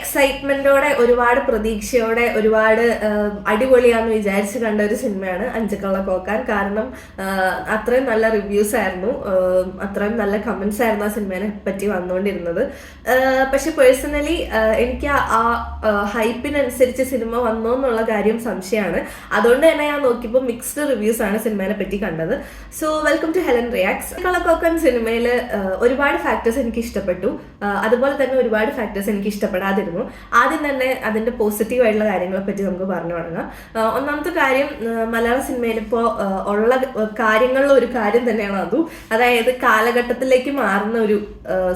എക്സൈറ്റ്മെന്റോടെ ഒരുപാട് പ്രതീക്ഷയോടെ ഒരുപാട് അടിപൊളിയാന്ന് വിചാരിച്ച് കണ്ട ഒരു സിനിമയാണ് അഞ്ചുകള്ള കോക്കാൻ. കാരണം അത്രയും നല്ല റിവ്യൂസ് ആയിരുന്നു, അത്രയും നല്ല കമന്റ്സ് ആയിരുന്നു ആ സിനിമയെ പറ്റി വന്നുകൊണ്ടിരുന്നത്. പക്ഷെ പേഴ്സണലി എനിക്ക് ആ ഹൈപ്പിനനുസരിച്ച് സിനിമ വന്നോ എന്നുള്ള കാര്യം സംശയമാണ്. അതുകൊണ്ട് തന്നെ ഞാൻ നോക്കിയപ്പോൾ മിക്സ്ഡ് റിവ്യൂസ് ആണ് സിനിമയെ പറ്റി കണ്ടത്. So welcome to Helen reacts. അഞ്ചുകള്ള കോക്കാൻ സിനിമയിൽ ഒരുപാട് ഫാക്ടേഴ്സ് എനിക്ക് ഇഷ്ടപ്പെട്ടു, അതുപോലെ തന്നെ ഒരുപാട് ഫാക്ടേഴ്സ് എനിക്ക് ഇഷ്ടപ്പെടാതിരുന്നു. ആദ്യം തന്നെ അതിന്റെ പോസിറ്റീവ് ആയിട്ടുള്ള കാര്യങ്ങളെ പറ്റി നമുക്ക് പറഞ്ഞു തുടങ്ങാം. ഒന്നാമത്തെ കാര്യം, മലയാള സിനിമയിൽ ഇപ്പോൾ ഉള്ള കാര്യങ്ങളിൽ ഒരു കാര്യം തന്നെയാണ് അതും, അതായത് കാലഘട്ടത്തിലേക്ക് മാറുന്ന ഒരു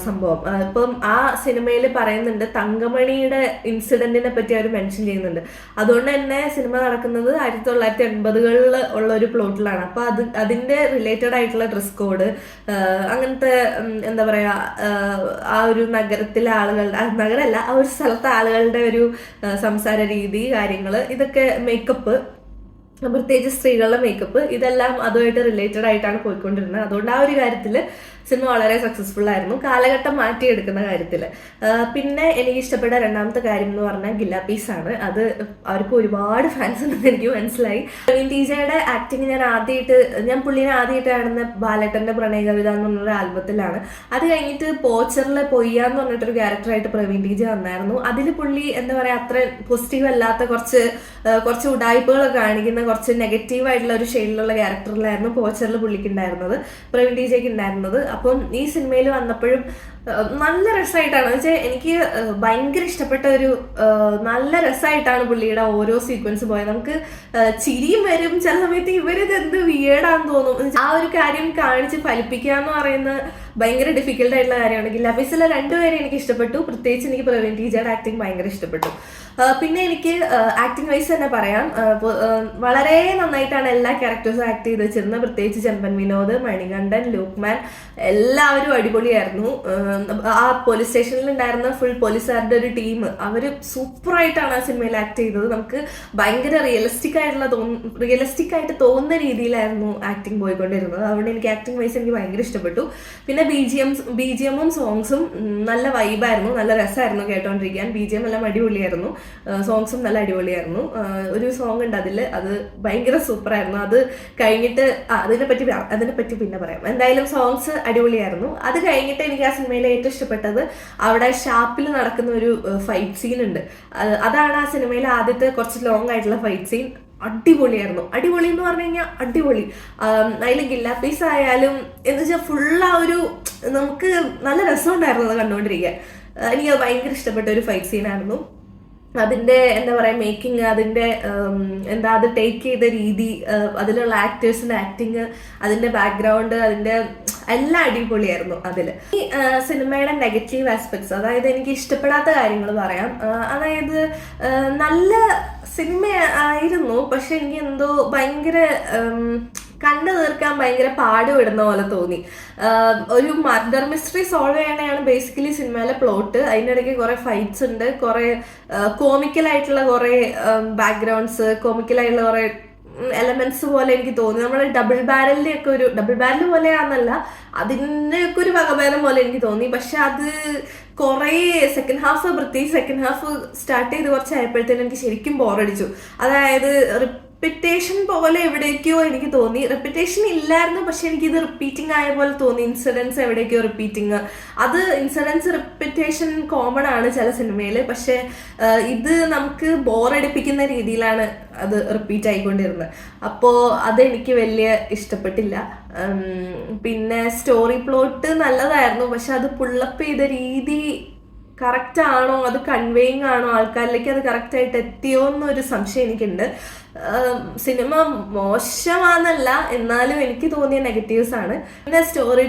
സംഭവം. ഇപ്പം ആ സിനിമയിൽ പറയുന്നുണ്ട്, തങ്കമണിയുടെ ഇൻസിഡന്റിനെ പറ്റി അവർ മെൻഷൻ ചെയ്യുന്നുണ്ട്. അതുകൊണ്ട് തന്നെ സിനിമ നടക്കുന്നത് 1980-കളിൽ ഉള്ള ഒരു പ്ലോട്ടിലാണ്. അപ്പൊ അതിന്റെ റിലേറ്റഡ് ആയിട്ടുള്ള ഡ്രസ് കോഡ്, അങ്ങനത്തെ എന്താ പറയാ, ആ ഒരു നഗരത്തിലെ ആളുകളുടെ, നഗരമല്ല, ആ ഒരു സ്ഥലത്തെ ആളുകളുടെ ഒരു സംസാര രീതി, കാര്യങ്ങള്, ഇതൊക്കെ, മേക്കപ്പ്, പ്രത്യേകിച്ച് സ്ത്രീകളുടെ മേക്കപ്പ്, ഇതെല്ലാം അതുമായിട്ട് റിലേറ്റഡ് ആയിട്ടാണ് പോയിക്കൊണ്ടിരുന്നത്. അതുകൊണ്ട് ആ ഒരു കാര്യത്തിൽ സിനിമ വളരെ സക്സസ്ഫുൾ ആയിരുന്നു, കാലഘട്ടം മാറ്റിയെടുക്കുന്ന കാര്യത്തിൽ. പിന്നെ എനിക്ക് ഇഷ്ടപ്പെട്ട രണ്ടാമത്തെ കാര്യം എന്ന് പറഞ്ഞാൽ ഗില്ലാപ്പീസ് ആണ്. അത് അവർക്ക് ഒരുപാട് ഫാൻസ് ഉണ്ടെന്ന് എനിക്ക് മനസ്സിലായി. പ്രവീൺ ടീജയുടെ ആക്ടിങ് ഞാൻ പുള്ളിനെ ആദ്യമായിട്ട് കാണുന്ന ബാലേട്ടന്റെ പ്രണയ കവിത എന്ന് പറഞ്ഞൊരു ആൽബത്തിലാണ്. അത് കഴിഞ്ഞിട്ട് പോച്ചറിലെ പൊയ്യ എന്ന് പറഞ്ഞിട്ടൊരു ക്യാരക്ടറായിട്ട് പ്രവീൺ ടീജ വന്നായിരുന്നു. അതിൽ പുള്ളി എന്താ പറയാ, അത്ര പോസിറ്റീവ് അല്ലാത്ത കുറച്ച് ഉടായ്പകളൊക്കെ കാണിക്കുന്ന കുറച്ച് നെഗറ്റീവ് ആയിട്ടുള്ള ഒരു ഷെയ്ഡിലുള്ള ക്യാരക്ടറിലായിരുന്നു പോച്ചറിൽ പുള്ളിക്ക് ഉണ്ടായിരുന്നത്, പ്രവീൺ ടീജയ്ക്ക് ഉണ്ടായിരുന്നത്. അപ്പം ഈ സിനിമയിൽ വന്നപ്പോഴും നല്ല രസമായിട്ടാണ് വെച്ചാൽ എനിക്ക് ഭയങ്കര ഇഷ്ടപ്പെട്ട ഒരു നല്ല രസമായിട്ടാണ് പുള്ളിയുടെ ഓരോ സീക്വൻസ് പോയത്. നമുക്ക് ചിരിയും വരും, ചില സമയത്ത് ഇവരിത് എന്ത് വിയേഡാന്ന് തോന്നും. ആ ഒരു കാര്യം കാണിച്ച് ഫലിപ്പിക്കുക എന്ന് പറയുന്നത് ഭയങ്കര ഡിഫിക്കൽട്ട് ആയിട്ടുള്ള കാര്യമാണ്. ഗില്ലാപ്പീസിലെ രണ്ടുപേരും എനിക്ക് ഇഷ്ടപ്പെട്ടു, പ്രത്യേകിച്ച് എനിക്ക് പ്രവീൺ ടീജയുടെ ആക്ടിങ് ഭയങ്കര ഇഷ്ടപ്പെട്ടു. പിന്നെ എനിക്ക് ആക്ടിങ് വൈസ് തന്നെ പറയാം, വളരെ നന്നായിട്ടാണ് എല്ലാ ക്യാരക്ടേഴ്സും ആക്ട് ചെയ്ത് വെച്ചിരുന്നത്. പ്രത്യേകിച്ച് ചെമ്പൻ വിനോദ്, മണികണ്ഠൻ, ലൂക്മാൻ, എല്ലാവരും അടിപൊളിയായിരുന്നു. ആ പോലീസ് സ്റ്റേഷനിൽ ഉണ്ടായിരുന്ന ഫുൾ പോലീസുകാരുടെ ഒരു ടീം, അവര് സൂപ്പറായിട്ടാണ് ആ സിനിമയിൽ ആക്ട് ചെയ്തത്. നമുക്ക് ഭയങ്കര റിയലിസ്റ്റിക് ആയിട്ട് തോന്നുന്ന രീതിയിലായിരുന്നു ആക്ടിങ് പോയിക്കൊണ്ടിരുന്നത്. അതുകൊണ്ട് എനിക്ക് ആക്ടിങ് വൈസ് എനിക്ക് ഭയങ്കര ഇഷ്ടപ്പെട്ടു. പിന്നെ ബിജിഎമ്മും സോങ്സും നല്ല വൈബായിരുന്നു, നല്ല രസമായിരുന്നു കേട്ടോണ്ടിരിക്കാൻ. ബിജിഎം എല്ലാം അടിപൊളിയായിരുന്നു, സോങ്സും നല്ല അടിപൊളിയായിരുന്നു. ഒരു സോങ് ഉണ്ട് അതിൽ, അത് ഭയങ്കര സൂപ്പറായിരുന്നു. അത് കഴിഞ്ഞിട്ട് അതിനെപ്പറ്റി പിന്നെ പറയാം. എന്തായാലും സോങ്സ് അടിപൊളിയായിരുന്നു. അത് കഴിഞ്ഞിട്ട് എനിക്ക് ആ സിനിമയിലെ ഏറ്റവും ഇഷ്ടപ്പെട്ടത് അവിടെ ഷാപ്പിൽ നടക്കുന്ന ഒരു ഫൈറ്റ് സീൻ ഉണ്ട്. അതാണ് ആ സിനിമയിലെ ആദ്യത്തെ കുറച്ച് ലോങ് ആയിട്ടുള്ള ഫൈറ്റ് സീൻ. അടിപൊളിയായിരുന്നു. അടിപൊളി എന്ന് പറഞ്ഞു കഴിഞ്ഞാൽ അടിപൊളി. അതിൽ ഗില്ലാപ്പീസ് ആയാലും എന്ന് വെച്ചാൽ ഫുൾ ആ ഒരു, നമുക്ക് നല്ല രസമുണ്ടായിരുന്നു അത് കണ്ടുകൊണ്ടിരിക്കാൻ. എനിക്ക് ഭയങ്കര ഇഷ്ടപ്പെട്ട ഒരു ഫൈറ്റ് സീനായിരുന്നു. അതിന്റെ എന്താ പറയാ, മേക്കിംഗ്, അതിന്റെ അത് ടേക്ക് ചെയ്ത രീതി, അതിലുള്ള ആക്ടേഴ്സിന്റെ ആക്ടിങ്, അതിന്റെ ബാക്ക്ഗ്രൗണ്ട്, അതിന്റെ എല്ലാം അടിപൊളിയായിരുന്നു അതിൽ. ഈ സിനിമയുടെ നെഗറ്റീവ് ആസ്പെക്ട്സ്, അതായത് എനിക്ക് ഇഷ്ടപ്പെടാത്ത കാര്യങ്ങൾ പറയാം. അതായത് നല്ല സിനിമ ആയിരുന്നു, പക്ഷെ എനിക്ക് എന്തോ ഭയങ്കര കണ്ടു തീർക്കാൻ ഭയങ്കര പാടുപെടുന്ന പോലെ തോന്നി. ഒരു മർഡർ മിസ്റ്ററി സോൾവ് ചെയ്യാനാണ് ബേസിക്കലി സിനിമയിലെ പ്ലോട്ട്. അതിൻ്റെ ഇടയ്ക്ക് കുറെ ഫൈറ്റ്സ് ഉണ്ട്, കുറെ കോമിക്കലായിട്ടുള്ള കുറെ ബാക്ക്ഗ്രൗണ്ട്സ്, കോമിക്കലായിട്ടുള്ള കുറെ എലമെന്റ്സ് പോലെ എനിക്ക് തോന്നി. നമ്മുടെ ഡബിൾ ബാരൽ പോലെയാണെന്നല്ല, അതിൻ്റെയൊക്കെ ഒരു വകഭേദം പോലെ എനിക്ക് തോന്നി. പക്ഷെ അത് കുറേ പ്രത്യേകിച്ച് സെക്കൻഡ് ഹാഫ് സ്റ്റാർട്ട് ചെയ്ത് കുറച്ചായപ്പോഴത്തേനും എനിക്ക് ശരിക്കും ബോറടിച്ചു. അതായത് റിപ്പീറ്റേഷൻ പോലെ എവിടേക്കോ എനിക്ക് തോന്നി. റിപ്പീറ്റേഷൻ ഇല്ലായിരുന്നു, പക്ഷെ എനിക്കിത് റിപ്പീറ്റിംഗ് ആയ പോലെ തോന്നി. ഇൻസിഡൻസ് എവിടേക്കോ റിപ്പീറ്റിംഗ്, അത് ഇൻസിഡൻസ് റിപ്പീറ്റേഷൻ കോമൺ ആണ് ചില സിനിമയിൽ, പക്ഷെ ഇത് നമുക്ക് ബോറടിപ്പിക്കുന്ന രീതിയിലാണ് അത് റിപ്പീറ്റ് ആയിക്കൊണ്ടിരുന്നത്. അപ്പോൾ അതെനിക്ക് വലിയ ഇഷ്ടപ്പെട്ടില്ല. പിന്നെ സ്റ്റോറി പ്ലോട്ട് നല്ലതായിരുന്നു, പക്ഷെ അത് പുള്ളപ്പ് ചെയ്ത രീതി കറക്റ്റ് ആണോ, അത് കൺവേയിങ് ആണോ, ആൾക്കാരിലേക്ക് അത് കറക്റ്റായിട്ട് എത്തിയോ എന്നൊരു സംശയം എനിക്കുണ്ട്. സിനിമ മോശമാണെന്നല്ല, എന്നാലും എനിക്ക് തോന്നിയ നെഗറ്റീവ്സ് ആണ്. പിന്നെ സ്റ്റോറി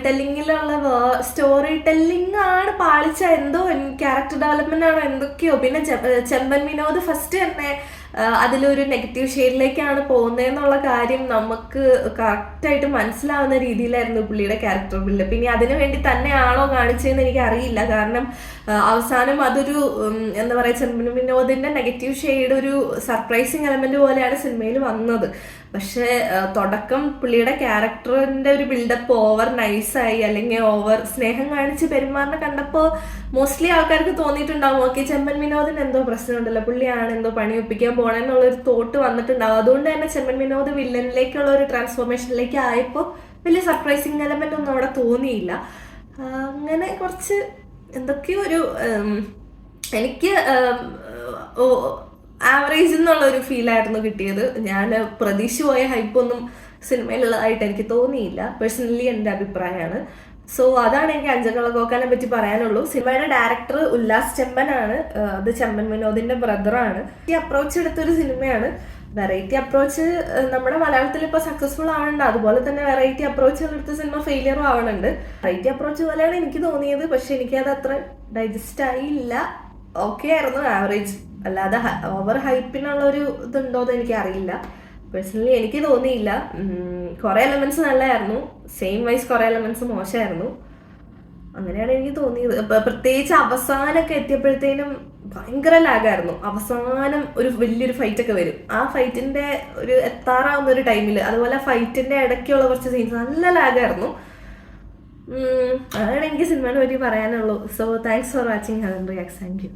ടെല്ലിംഗ് ആണ് പാളിച്ച, എന്തോ ക്യാരക്ടർ ഡെവലപ്മെന്റ് ആണോ എന്തൊക്കെയോ. പിന്നെ ചെമ്പൻ വിനോദ് ഫസ്റ്റ് തന്നെ അതിലൊരു നെഗറ്റീവ് ഷെയ്ഡിലേക്കാണ് പോകുന്നതെന്നുള്ള കാര്യം നമുക്ക് കറക്റ്റായിട്ട് മനസ്സിലാവുന്ന രീതിയിലായിരുന്നു പുള്ളിയുടെ ക്യാരക്ടർ ബിൽഡപ്പ്. ഇനി അതിനു വേണ്ടി തന്നെയാണോ കാണിച്ചതെന്ന് എനിക്ക് അറിയില്ല. കാരണം അവസാനം അതൊരു എന്താ പറയുക, ചെമ്പൻ വിനോദിന്റെ നെഗറ്റീവ് ഷെയ്ഡ് ഒരു സർപ്രൈസിങ് എലമെന്റ് പോലെയാണ് സിനിമയിൽ വന്നത്. പക്ഷെ തുടക്കം പുള്ളിയുടെ ക്യാരക്ടറിന്റെ ഒരു ബിൽഡപ്പ് ഓവർ നൈസായി അല്ലെങ്കിൽ ഓവർ സ്നേഹം കാണിച്ച് പെരുമാറിനെ കണ്ടപ്പോൾ മോസ്റ്റ്ലി ആൾക്കാർക്ക് തോന്നിയിട്ടുണ്ടാവും, ഓക്കെ ചെമ്പൻ വിനോദിന് എന്തോ പ്രശ്നമുണ്ടല്ലോ, പുള്ളിയാണ് എന്തോ പണി ഒപ്പിക്കാൻ പോണെന്നുള്ളൊരു തോട്ട് വന്നിട്ടുണ്ടാവും. അതുകൊണ്ട് തന്നെ ചെമ്പൻ വിനോദ് വില്ലനിലേക്കുള്ള ഒരു ട്രാൻസ്ഫോർമേഷനിലേക്ക് ആയപ്പോൾ വലിയ സർപ്രൈസിങ് എലമെന്റ് ഒന്നും അവിടെ തോന്നിയില്ല. അങ്ങനെ കുറച്ച് എന്തൊക്കെയോ ഒരു എനിക്ക് ആവറേജ് എന്നുള്ളൊരു ഫീലായിരുന്നു കിട്ടിയത്. ഞാൻ പ്രതീക്ഷ പോയ ഹൈപ്പൊന്നും സിനിമയിലുള്ളതായിട്ട് എനിക്ക് തോന്നിയില്ല. പേഴ്സണലി എൻ്റെ അഭിപ്രായമാണ്. സോ അതാണ് എനിക്ക് അഞ്ചുകള കോക്കാനെ പറ്റി പറയാനുള്ളൂ. സിനിമയുടെ ഡയറക്ടർ ഉല്ലാസ് ചെമ്പനാണ്. അത് ചെമ്പൻ വിനോദിന്റെ ബ്രദറാണ്. ഈ അപ്രോച്ച് എടുത്തൊരു സിനിമയാണ്. വെറൈറ്റി അപ്രോച്ച് നമ്മുടെ മലയാളത്തിൽ ഇപ്പോൾ സക്സസ്ഫുൾ ആവുന്നുണ്ട്. അതുപോലെ തന്നെ വെറൈറ്റി അപ്രോച്ചുകൾ എടുത്ത സിനിമ ഫെയിലിയറും ആവുന്നുണ്ട്. വെറൈറ്റി അപ്രോച്ച് പോലെയാണ് എനിക്ക് തോന്നിയത്. പക്ഷെ എനിക്കത് അത്ര ഡൈജസ്റ്റ് ആയില്ല. ഓക്കെ ആയിരുന്നു, ആവറേജ്. അല്ലാതെ ഓവർ ഹൈപ്പിനുള്ള ഒരു ഇതുണ്ടോയെന്ന് എനിക്ക് അറിയില്ല. പേഴ്സണലി എനിക്ക് തോന്നിയില്ല. കുറേ എലമെന്റ്സ് നല്ലതായിരുന്നു, സെയിം വൈസ് കുറേ എലമെന്റ്സ് മോശമായിരുന്നു. അങ്ങനെയാണ് എനിക്ക് തോന്നിയത്. പ്രത്യേകിച്ച് അവസാനമൊക്കെ എത്തിയപ്പോഴത്തേനും ഭയങ്കര ലാഗായിരുന്നു. അവസാനം ഒരു വലിയൊരു ഫൈറ്റ് ഒക്കെ വരും, ആ ഫൈറ്റിന്റെ ഒരു എത്താറാവുന്ന ഒരു ടൈമിൽ, അതുപോലെ ഫൈറ്റിന്റെ ഇടയ്ക്കുള്ള കുറച്ച് സീൻസ് നല്ല ലാഗായിരുന്നു. അതാണ് എനിക്ക് സിനിമയെ പറ്റി പറയാനുള്ളൂ. So thanks for watching heaven reacts. Thank you.